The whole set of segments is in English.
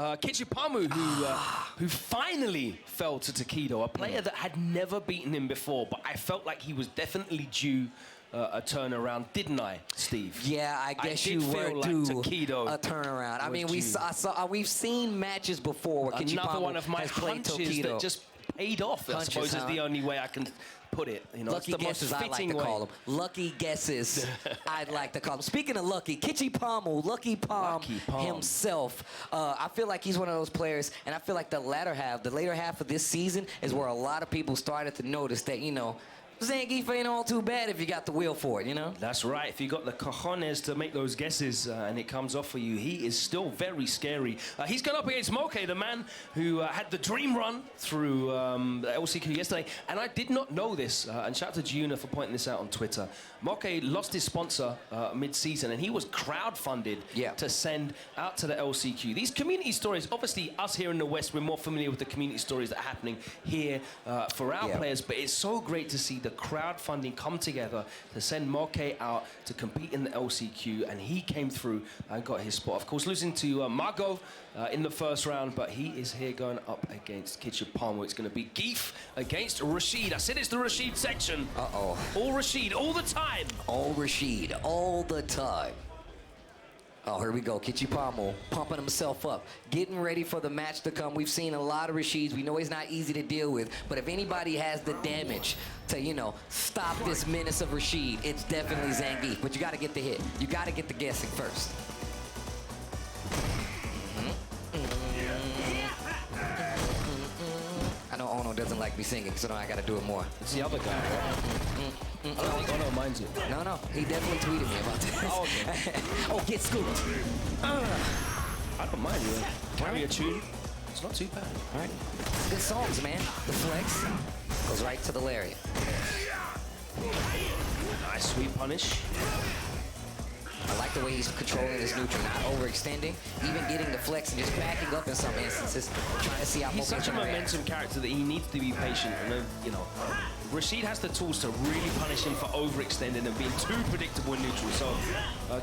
Kichipa-mu, who finally fell to Takedo, a player that had never beaten him before, but I felt like he was definitely due a turnaround, didn't I, Steve? Yeah, I guess you were due a turnaround. I mean, we've seen matches before where Another one of my has played hunches Tokido. that just paid off, I suppose, is the only way I can put it. You know, lucky guesses, I like to call them. Lucky guesses, I'd like to call them. Speaking of lucky, Kichipa-mu, Lucky Palm himself. I feel like he's one of those players, and I feel like the later half of this season is where a lot of people started to notice that, you know, ZANGIEF ain't all too bad if you got the will for it, you know? That's right. If you got the cojones to make those guesses and it comes off for you, he is still very scary. He's gone up against Moke, the man who had the dream run through the LCQ yesterday. And I did not know this, and shout out to Giuna for pointing this out on Twitter. Moke lost his sponsor mid-season, and he was crowdfunded to send out to the LCQ. These community stories, obviously us here in the West, we're more familiar with the community stories that are happening here for our players, but it's so great to see the crowdfunding come together to send Moke out to compete in the LCQ, and he came through and got his spot. Of course, losing to Mago in the first round, but he is here going up against Kichipa-mu. It's going to be ZANGIEF against RASHID. I said it's the RASHID section. Uh-oh. All RASHID, all the time. All RASHID, all the time. Oh, here we go. Kichipa-mu pumping himself up, getting ready for the match to come. We've seen a lot of RASHIDs. We know he's not easy to deal with, but if anybody has the damage to, you know, stop this menace of RASHID, it's definitely ZANGIEF. But you got to get the hit. You got to get the guessing first. I know Ono doesn't like me singing, so now I got to do it more. It's the other guy, right? I don't think Ono minds you. No, he definitely tweeted me about this. Oh, okay. Oh, get scooped. I don't mind you. Carry a tune. It's not too bad. All right. Good songs, man. The flex goes right to the lariat. Nice sweet punish. I like the way he's controlling his neutral, not overextending, even getting the flex and just backing up in some instances, trying to see how he's such a momentum character that he needs to be patient. And, you know, RASHID has the tools to really punish him for overextending and being too predictable in neutral. So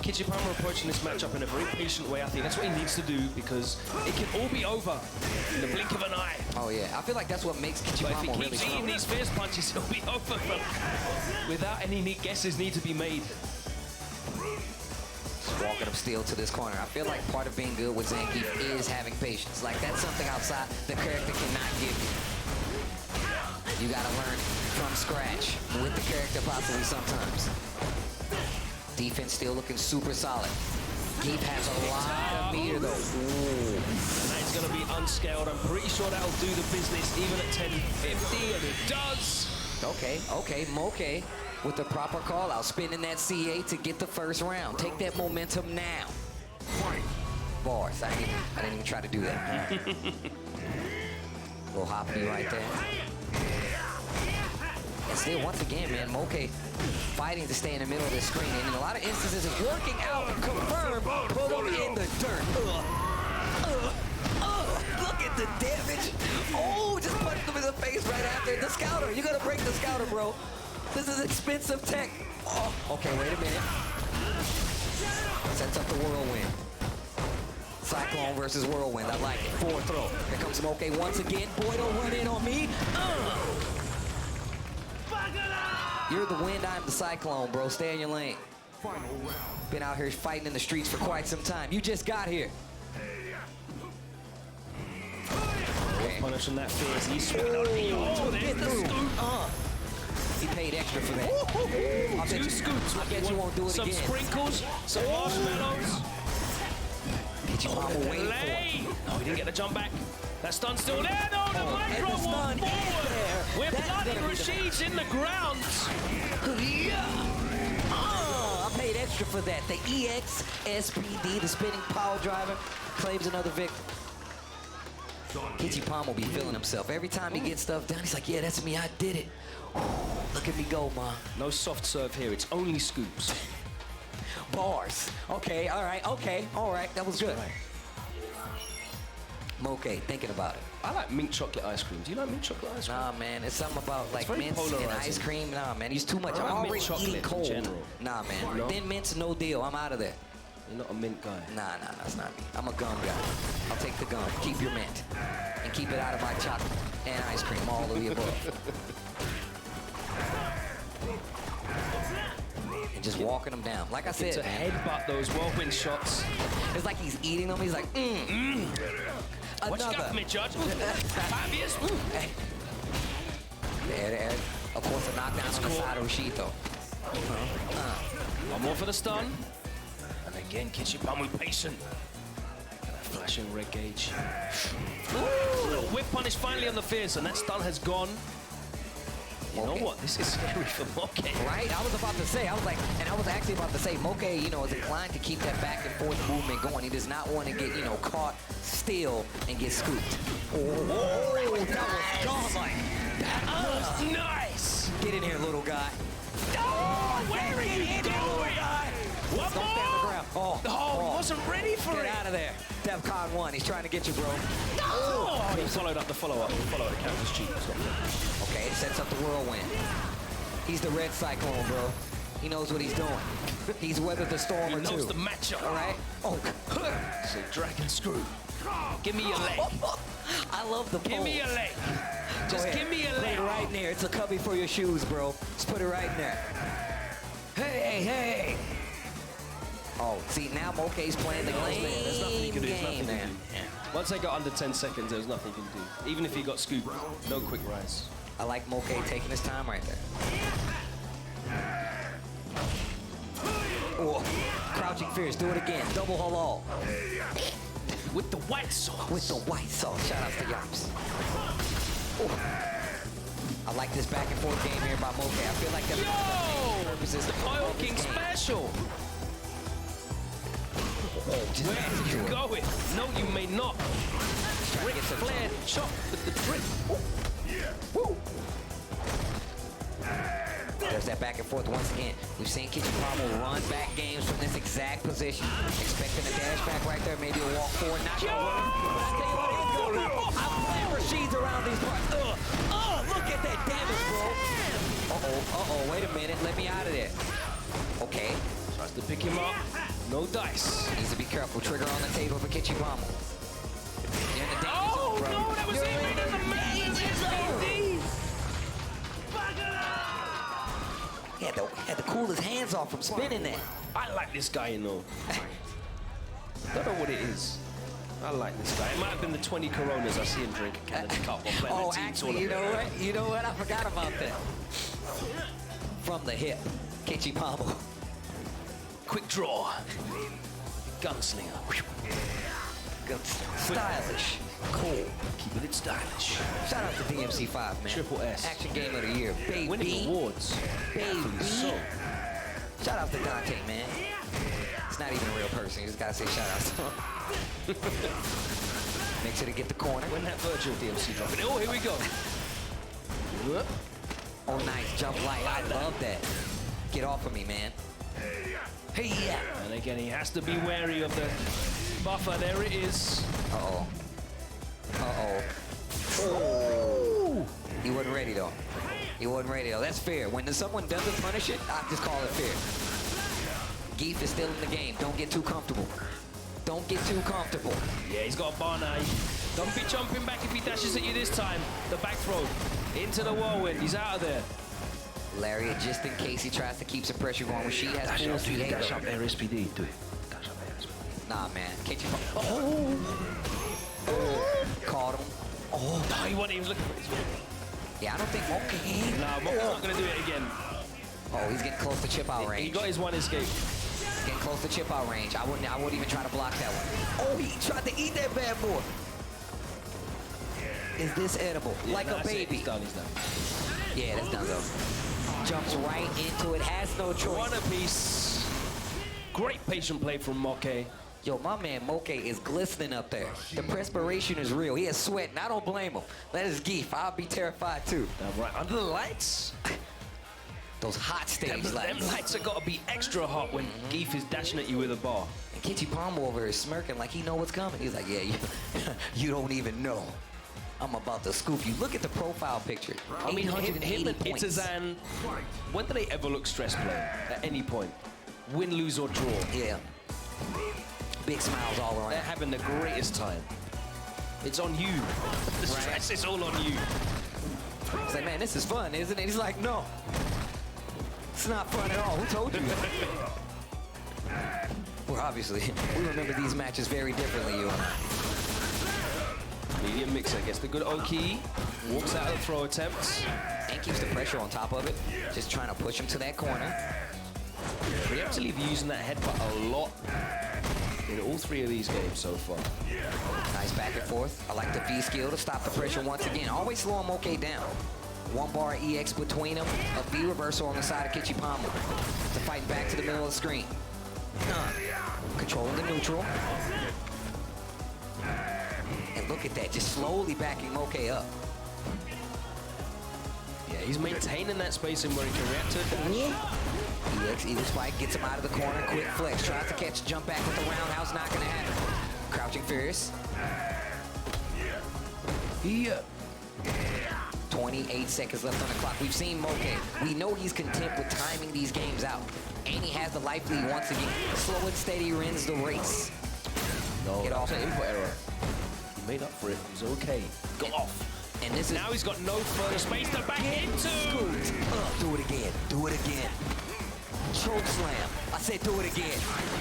Kichipa-mu approaching this matchup in a very patient way. I think that's what he needs to do, because it can all be over in the blink of an eye. Oh yeah, I feel like that's what makes Kichipa-mu really strong. But if he keeps eating these fierce punches, he'll be over without any neat guesses need to be made. Walking up still to this corner. I feel like part of being good with ZANGIEF is having patience. Like, that's something outside the character cannot give you. You gotta learn from scratch with the character possibly sometimes. Defense still looking super solid. ZANGIEF has a lot of meter though. Ooh. And that's gonna be unscaled. I'm pretty sure that'll do the business even at 1050, and it does. Okay, Moke with the proper call out, spinning that CA to get the first round. Take that momentum now. Bars. I didn't even try to do that. Little hoppy right there. And still, once again, man, Moke fighting to stay in the middle of the screen, and in a lot of instances is working out. Confirmed. Put him in the dirt. Look at the damage. Oh, just punched him in the face right after. The scouter. You gotta break the scouter, bro. This is expensive tech. Oh, okay, wait a minute. Sets up the whirlwind. Cyclone versus whirlwind. I like it. Forward throw. Here comes Moke once again. Boy, don't run in on me. You're the wind, I'm the cyclone, bro. Stay in your lane. Been out here fighting in the streets for quite some time. You just got here. Okay. Punishing that fierce. He's swinging on me. Oh, there's the scoop. He paid extra for that. Two scoops. I bet you won't do it some again. Some sprinkles, some marshmallows. Kichipa-mu waiting for it. No, he didn't get the jump back. That stun's still there. No, the mic drop one forward. We're blooding RASHID's in the ground. I paid extra for that. The EX SPD, the spinning power driver, claims another victim. Kichipa-mu be feeling himself. Every time he gets stuff done, he's like, yeah, that's me, I did it. Look at me go, man. No soft serve here, it's only scoops. Bars. Okay, all right, that was good. Right. Moke, thinking about it. I like mint chocolate ice cream. Do you like mint chocolate ice cream? Nah, man, it's something about like mints and ice cream. Nah, man, he's too much. I'm already eating cold. Nah, man, thin mints, no deal. I'm out of there. You're not a mint guy. Nah, that's not me. I'm a gum guy. I'll take the gum. Keep your mint. And keep it out of my chocolate and ice cream, all of the above. And just walking them down. Like I said, to headbutt those whirlwind shots. It's like he's eating them. He's like, What you got for me, Judge? 5 years? There. Of course, a knockdown on the side of RASHID, though. One more for the stun. And again, Kichipa-mu patient. Flashing red gauge. Ooh, little whip punish finally on the fierce, and that stun has gone. You know what? This is scary for Moke. Right? I was about to say, I was actually about to say, Moke, you know, is inclined to keep that back and forth movement going. He does not want to get, you know, caught still and get scooped. Oh, that was godlike. That was nice. Get in here, little guy. Oh, where are you going? One Don't stand on the ground. He wasn't ready for it. Get out of there. DEFCON 1. He's trying to get you, bro. Oh, he followed up the follow-up. Follow the counter's cheap. Okay, it sets up the whirlwind. He's the red cyclone, bro. He knows what he's doing. He's weathered the storm or two. He knows the matchup. All right? Oh. So dragon screw. Give me your leg. I love the pole. Give me your leg. Just give me your leg. Put it right in there. It's a cubby for your shoes, bro. Just put it right in there. Hey. Oh, see, now Moke's playing the There's nothing you can do. man. Once they got under 10 seconds, there's nothing you can do. Even if he got scooped, no quick rise. I like Moke taking his time right there. Oh, crouching fierce. Do it again. Double halal. With the white sauce. With the white sauce. Shout out to Yops. Oh. I like this back and forth game here by Moke. I feel like that's purposes. The Oil King special. Where are you going? No, you may not. Ric Flair chop with the trip. Woo. There's that back and forth once again. We've seen Kichipa-mu run back games from this exact position. Expecting a dash back right there, maybe a walk forward, not gonna work. But I tell you what, it's gonna work. I'm playing RASHID's around these parts. Look at that damage, bro. Wait a minute, let me out of there. Okay. Tries to pick him up. No dice. Needs to be careful. Trigger on the table for Kichipa-mu. Oh, no, that was even in the main. He had to cool his hands off from spinning that. I like this guy, you know. Don't know what it is. I like this guy. It might have been the 20 Coronas I see him drink at Canada Cup or playing the team actually, you know what? I forgot about that. From the hip, Kichipa-mu. Quick draw. Gunslinger. Stylish. Cool. Keeping it stylish. Shout out to DMC5, man. Triple S. Action Game of the Year. Baby. Winning awards. Baby. So. Shout out to Dante, man. It's not even a real person. You just gotta say shout out to him. Make sure to get the corner. When that virtual DMC dropping. Oh, here we go. Oh, nice. Jump light. I love that. Get off of me, man. Hey, yeah. And again, he has to be wary of the buffer. There it is. Uh-oh. He wasn't ready, though. That's fair. When someone doesn't punish it, I just call it fair. Geef is still in the game. Don't get too comfortable. Yeah, he's got a bar now. Don't be jumping back if he dashes at you this time. The back throw. Into the whirlwind. He's out of there. Lariat, just in case he tries to keep some pressure going. When she has full speed. Dash up there, SPD. Do it. Dash up there, SPD. Nah, man. Caught him. Oh, no, he wasn't even looking for his win. Yeah, I don't think Moke. No, Moke's not going to do it again. Oh, he's getting close to chip out range. He got his one escape. Getting close to chip out range. I wouldn't even try to block that one. Oh, he tried to eat that bad boy. Is this edible? Yeah, like a baby. He's done. Yeah, that's done though. Jumps right into it. Has no choice. One apiece. Great patient play from Moke. Yo, my man Moke is glistening up there. The perspiration is real. He is sweating. I don't blame him. That is Geef. I'll be terrified too. Right under the lights. Those hot stage Them lights. lights have got to be extra hot when Geef is dashing at you with a bar. And Kichipa-mu over here is smirking like he know what's coming. He's like, yeah, you don't even know. I'm about to scoop you. Look at the profile picture. I mean, him and points. Itazan, when do they ever look stress play at any point? Win, lose, or draw? Yeah. Big smiles all around. They're having the greatest time. It's on you. The stress is all on you. He's like, man, this is fun, isn't it? He's like, no. It's not fun at all. Who told you that? Well, obviously, we remember these matches very differently, you and I. Medium mixer gets the good Oki. Walks out of the throw attempts. And keeps the pressure on top of it. Just trying to push him to that corner. Preemptively using that headbutt a lot in all three of these games so far. Nice back and forth. I like the V skill to stop the pressure once again. Always slowing moke down. One bar EX between them. A V reversal on the side of Kichipa-mu. To fight back to the middle of the screen. Controlling the neutral. And look at that, just slowly backing moke up. Yeah, he's maintaining that spacing where he can react to it. EX Eagle Spike gets him out of the corner. Quick flex. Tries to catch jump back with the roundhouse. Not going to happen. Crouching Furious. 28 seconds left on the clock. We've seen moke. We know he's content with timing these games out. And he has the life lead once again. Slow and steady wins the race. No, Get off. an input error. He made up for it. It was okay. Got off. And this is now he's got no further space to back into. Do it again. Do it again. Choke slam. I said do it again.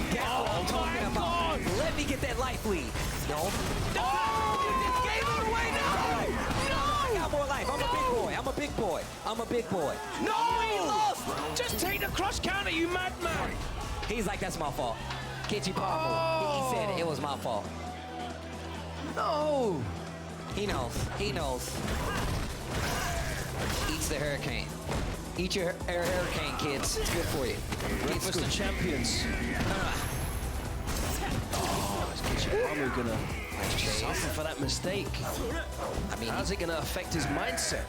That's what I'm talking about. Let me get that life lead. No. No! This game is away now! No! I got more life. I'm a big boy. I'm a big boy. I'm a big boy. No! He lost! Just take the cross counter, you madman! He's like, that's my fault. Kichipa-mu. He said it was my fault. No! He knows. He knows. Eats the hurricane. Eat your hurricane, kids. It's good for you. Breakfast of champions. Oh, is Kichipa-mu gonna suffer for that mistake? I mean, how's it gonna affect his mindset?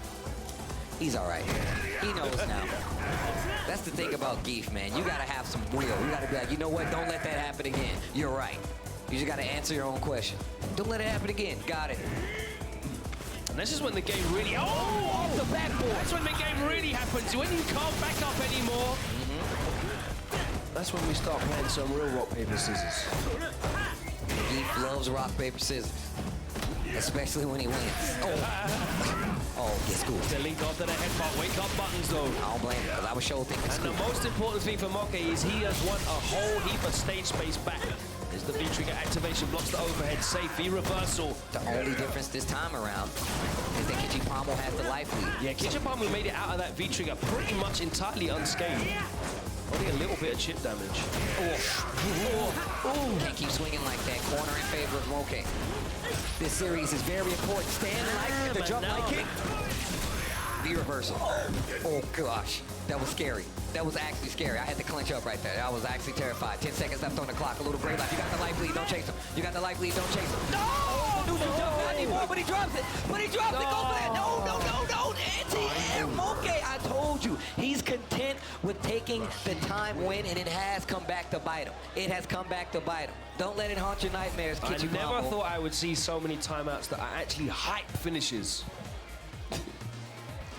He's all right. He knows now. That's the thing about Geef, man. You gotta have some will. You gotta be like, you know what? Don't let that happen again. You're right. You just gotta answer your own question. Don't let it happen again. Got it. And this is when the game really... Oh! Off the backboard. That's when the game really happens. When you can't back up anymore. That's when we start playing some real rock, paper, scissors. Geef loves rock, paper, scissors. Especially when he wins. Oh, gets cool. Delete after the headbutt. Wake up buttons, though. I don't blame him, because I was sure thinking And the most important thing for Moke is he has won a whole heap of stage space back. As the V-trigger activation blocks the overhead, safe V-reversal. The only difference this time around is that Kichipa-mu has the life lead. Yeah, Kichipa-mu made it out of that V-trigger pretty much entirely unscathed. Only a little bit of chip damage. Can't keep swinging like that. Corner in favor of Moke. This series is very important. Stand like the jump like kick. V-reversal. Oh, gosh. That was scary. That was actually scary. I had to clench up right there. I was actually terrified. 10 seconds left on the clock. A little great life. You got the life lead. Don't chase him. You got the life lead. Don't chase him. No! Not anymore, but he drops it. But he drops it. Go for that. No. Anti-air. Moke, I told you. He's content with taking the time win, and it has come back to bite him. It has come back to bite him. Don't let it haunt your nightmares, Kichipa-mu. I never thought I would see so many timeouts that are actually hype finishes.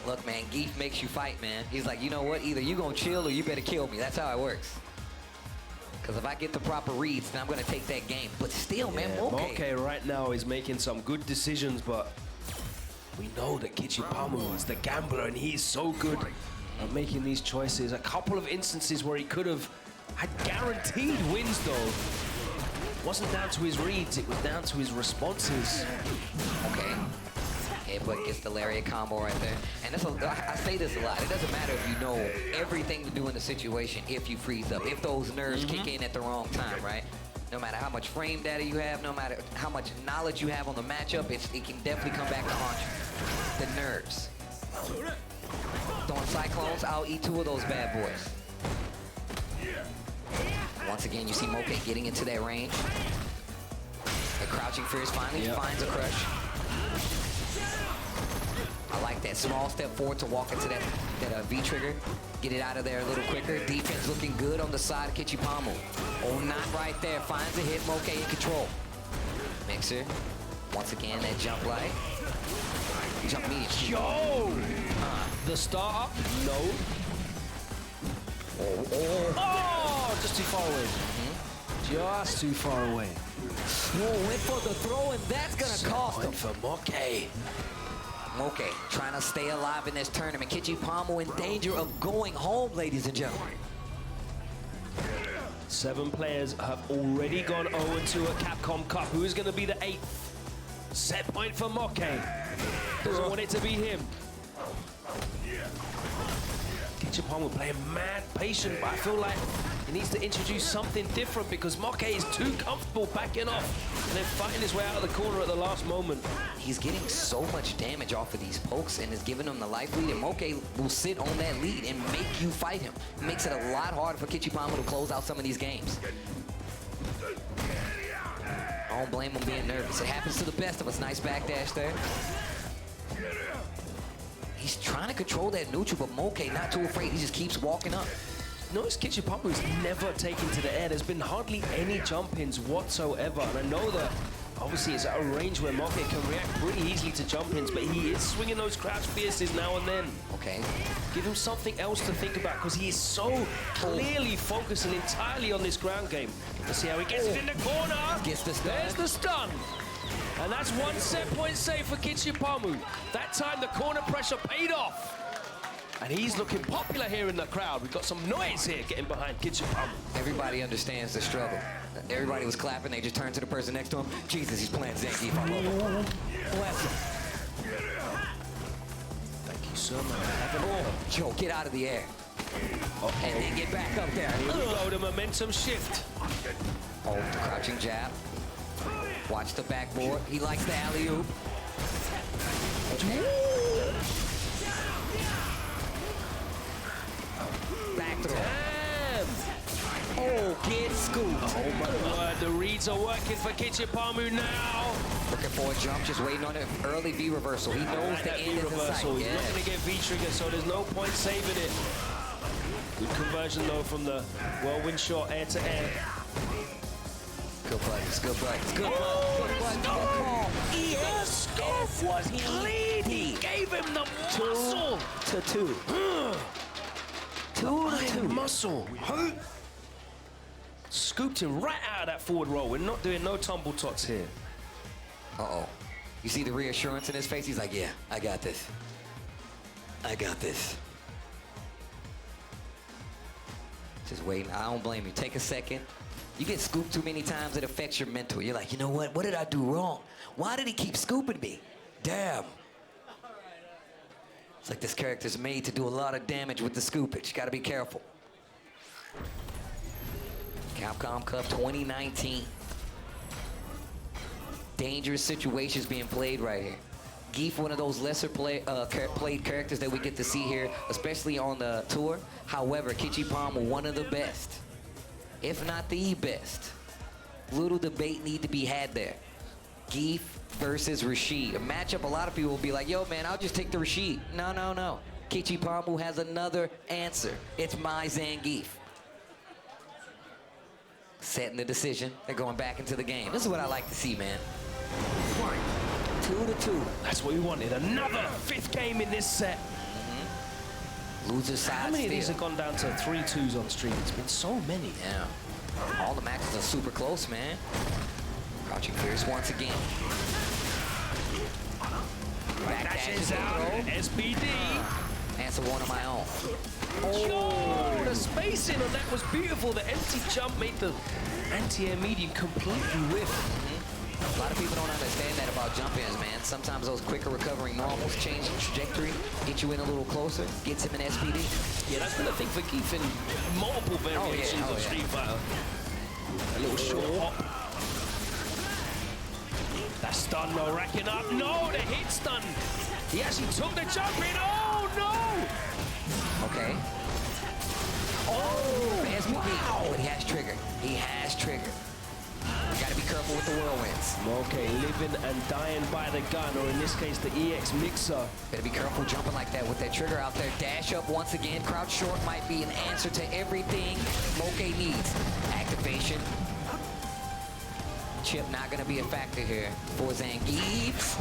Look, man, Geef makes you fight, man. He's like, you know what? Either you gonna chill or you better kill me. That's how it works. Because if I get the proper reads, then I'm gonna take that game. But still, man, Moke right now is making some good decisions, but we know that Kichipa-mu is the gambler, and he's so good at making these choices. A couple of instances where he could have had guaranteed wins, though. It wasn't down to his reads, it was down to his responses. Okay. Headbutt gets the lariat combo right there. And that's I say this a lot. It doesn't matter if you know everything to do in the situation if you freeze up, if those nerves kick in at the wrong time, right? No matter how much frame data you have, no matter how much knowledge you have on the matchup, it can definitely come back to haunt you. The nerves. Throwing Cyclones, I'll eat two of those bad boys. Once again, you see Moke getting into that range. The Crouching Fierce finally finds a crush. I like that small step forward to walk into that V-trigger. Get it out of there a little quicker. Defense looking good on the side of Kichipa-mu. Oh, not right there. Finds a hit. Moke in control. Mixer. Once again, that jump light. Jump medium. Yo! The start up? No. Oh! Oh! Just too far away. Just too far away. Whoa, went for the throw, and that's gonna cost him. For moke. Moke trying to stay alive in this tournament. Kichipa-mu in danger of going home, ladies and gentlemen. 7 players have already gone 0-2 at Capcom Cup. Who is going to be the 8th? Set point for moke. Doesn't want it to be him. Kichipa-mu playing mad patient, but I feel like he needs to introduce something different because moke is too comfortable backing off and then fighting his way out of the corner at the last moment. He's getting so much damage off of these pokes and is giving him the life lead, and moke will sit on that lead and make you fight him. It makes it a lot harder for Kichipa-mu to close out some of these games. I don't blame him being nervous. It happens to the best of us. Nice backdash there. He's trying to control that neutral, but moke not too afraid. He just keeps walking up. Notice Kichipa-mu's never taken to the air. There's been hardly any jump-ins whatsoever. And I know that obviously it's at a range where moke can react pretty easily to jump-ins, but he is swinging those crouch fierces now and then. Okay. Give him something else to think about because he is so clearly focusing entirely on this ground game. Let's see how he gets it in the corner. Gets the stun. There's the stun. And that's 1 set point save for Kichipa-mu. That time the corner pressure paid off. And he's looking popular here in the crowd. We've got some noise here getting behind Kichipa-mu. Everybody understands the struggle. Everybody was clapping. They just turned to the person next to him. Jesus, he's playing ZANGIEF. I love him. Bless him. Thank you so much. Joe, get out of the air. And then get back up there. Here we go, the momentum shift. Oh, the crouching jab. Watch the backboard. He likes the alley-oop. Back throw. Damn. Oh, get scooped. Oh my word, the reads are working for Kichipa-mu now. Looking for a jump, just waiting on an early V reversal. He knows the That end is in reversal. sight. He's not going to get V-trigger, so there's no point saving it. Good conversion though from the whirlwind shot air to air. Good buttons, good buttons, good buttons, good buttons, good call. The scope was clean. He gave him the muscle. 2-2. 2-2. Muscle. Scooped him right out of that forward roll. We're not doing no tumble tots here. Uh-oh. You see the reassurance in his face? He's like, yeah, I got this. I got this. Just waiting. I don't blame you. Take a second. You get scooped too many times, it affects your mental. You're like, you know what? What did I do wrong? Why did he keep scooping me? Damn. It's like this character's made to do a lot of damage with the scoopage. Gotta be careful. Capcom Cup 2019. Dangerous situations being played right here. Gief, one of those lesser played characters that we get to see here, especially on the tour. However, Kichipa-mu, one of the best, if not the best. Little debate need to be had there. Gief versus RASHID. A matchup a lot of people will be like, yo, man, I'll just take the RASHID. No, no, no. Kichipa-mu has another answer. It's my ZANGIEF. Setting the decision. They're going back into the game. This is what I like to see, man. 2-2. That's what we wanted. Another 5th game in this set. Loser side. How many of these have gone down to 3-2s on stream? It's been so many. Yeah. All the matches are super close, man. Crouching fierce once again. Backdashes out. SPD. Answer one of my own. Oh, the spacing on that was beautiful. The empty jump made the anti-air medium completely whiff. A lot of people don't understand that about jump-ins, man. Sometimes those quicker recovering normals change the trajectory, get you in a little closer, gets him an SPD. Yeah, that's been the thing for Gief in multiple variations of Street Fighter. A little short hop. That stun though, racking up. No, the hit stun. He actually took the jump in. Oh, no! Okay. Oh, SPD. Wow. But he has trigger. He has trigger. Gotta be careful with the whirlwinds. Okay, living and dying by the gun, or in this case, the EX mixer. Better be careful jumping like that with that trigger out there. Dash up once again. Crouch short might be an answer to everything moke needs. Activation. Chip not gonna be a factor here for ZANGIEF.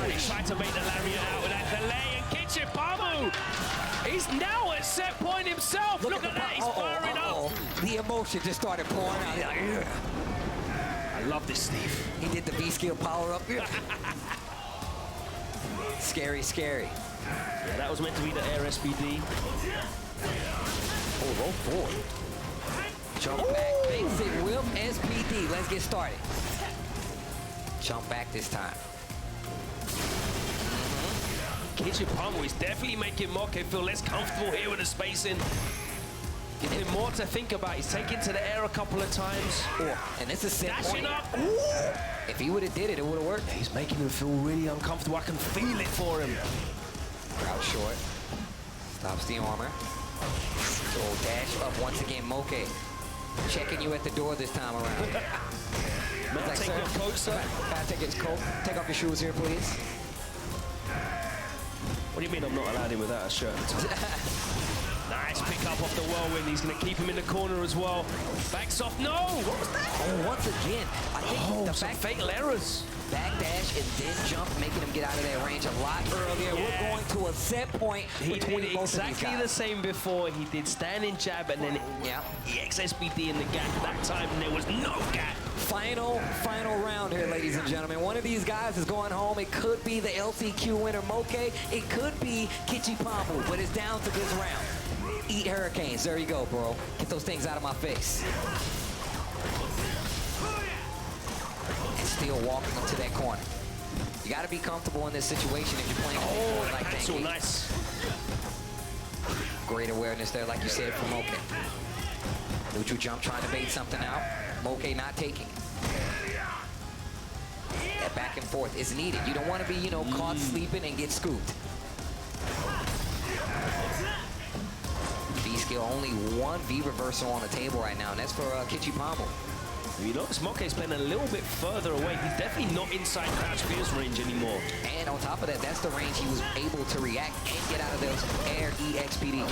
He tried to make the lariat out with that delay, and Kichipa-mu! He's now at set point himself. Look at that, he's firing up. The emotion just started pouring out. Like, yeah. I love this, Steve. He did the V-skill power up here. Scary, scary. Yeah, that was meant to be the air SPD. Oh, roll forward. Jump back, basic whip, SPD. Let's get started. Jump back this time. Kichipa-mu is definitely making Moke feel less comfortable here with the spacing. Giving him more to think about. He's taken to the air a couple of times. And this is set Dashing point. up. If he would have did it, it would have worked. He's making him feel really uncomfortable. I can feel it for him. Crouch short. Stops the armor. So dash up once again, Moke. Checking you at the door this time around. May I take your coat, sir? Gotta take his coat. Take off your shoes here, please. What do you mean I'm not allowed in without a shirt? Nice pick up off the whirlwind. He's going to keep him in the corner as well. Backs off. No! What was that? Oh, once again, I think the some fatal errors. Back dash and then jump, making him get out of that range a lot earlier. Yeah. We're going to a set point He between did both exactly of the these guys. same before. He did standing jab and then EX SPD in the gap. That time there was no gap. Final round here, ladies and gentlemen. One of these guys is going home. It could be the LCQ winner, Moke. It could be Kichipa-mu, but it's down to this round. Eat hurricanes. There you go, bro. Get those things out of my face. And still walking into that corner. You got to be comfortable in this situation if you're playing like that's that. so nice. Great awareness there, like you said, from Moke. Neutral jump, trying to bait something out. Moke not taking it. That back and forth is needed. You don't want to be, caught sleeping and get scooped. V-skill, only one V reversal on the table right now, and that's for Kichipa-mu. You notice Moke's playing a little bit further away. He's definitely not inside Crouch Pierce range anymore. And on top of that, that's the range he was able to react and get out of those air EXPD.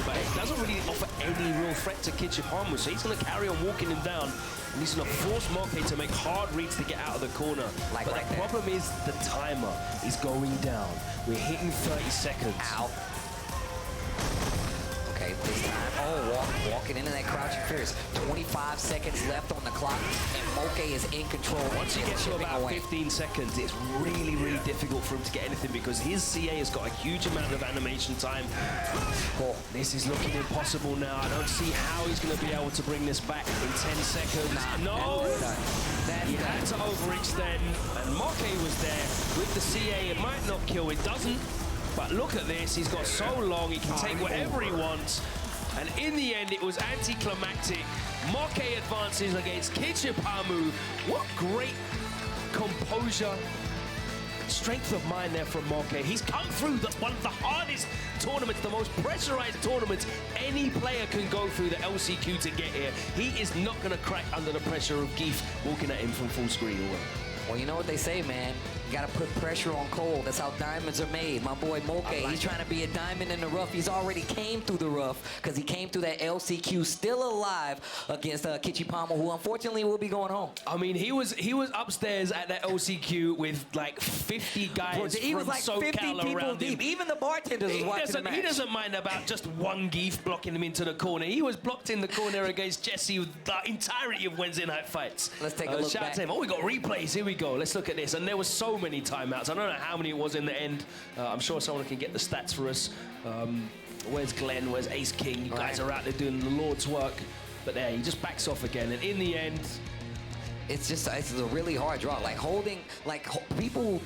But it doesn't really offer any real threat to Kichipa-mu, so he's going to carry on walking him down. And he's going to force Moke to make hard reads to get out of the corner. But the problem is the timer is going down. We're hitting 30 seconds. Ow. Okay, this time, walking into that crouching fierce. 25 seconds left on the clock, and Moke is in control. Once you get to about 15 seconds, it's really, really difficult for him to get anything because his CA has got a huge amount of animation time. This is looking impossible now. I don't see how he's going to be able to bring this back in 10 seconds. No! He had to overextend, and Moke was there with the CA. It might not kill, it doesn't. But look at this, he's got so long, he can take whatever he wants. And in the end, it was anticlimactic. Moke advances against Kichipa-mu. What great composure, strength of mind there from Moke. He's come through one of the hardest tournaments, the most pressurized tournaments any player can go through the LCQ to get here. He is not going to crack under the pressure of Geef walking at him from full screen away. Well, you know what they say, man. You gotta put pressure on coal. That's how diamonds are made. My boy Moke, he's trying to be a diamond in the rough. He's already came through the rough because he came through that LCQ still alive against Kichipa-mu, who unfortunately will be going home. I mean, he was upstairs at that LCQ with like 50 guys He was like 50 people deep. Even the bartenders was watching the match. He doesn't mind about just one Geef blocking him into the corner. He was blocked in the corner against Jesse with the entirety of Wednesday night fights. Let's take a look shout back. out to him. Oh, we got replays. Here we go. Let's look at this. And there were so many timeouts. I don't know how many it was in the end. I'm sure someone can get the stats for us. Where's Glenn? Where's Ace King? You guys are out there doing the Lord's work. But there, he just backs off again. And in the end, it's a really hard draw. People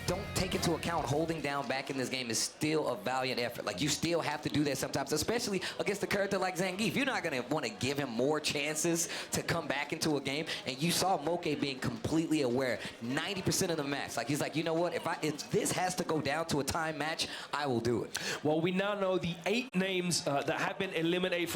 don't take into account holding down back in this game is still a valiant effort. Like, you still have to do that sometimes, especially against a character like ZANGIEF. You're not going to want to give him more chances to come back into a game. And you saw Moke being completely aware 90% of the match. Like, he's like, you know what? If this has to go down to a time match, I will do it. Well, we now know the 8 names that have been eliminated from the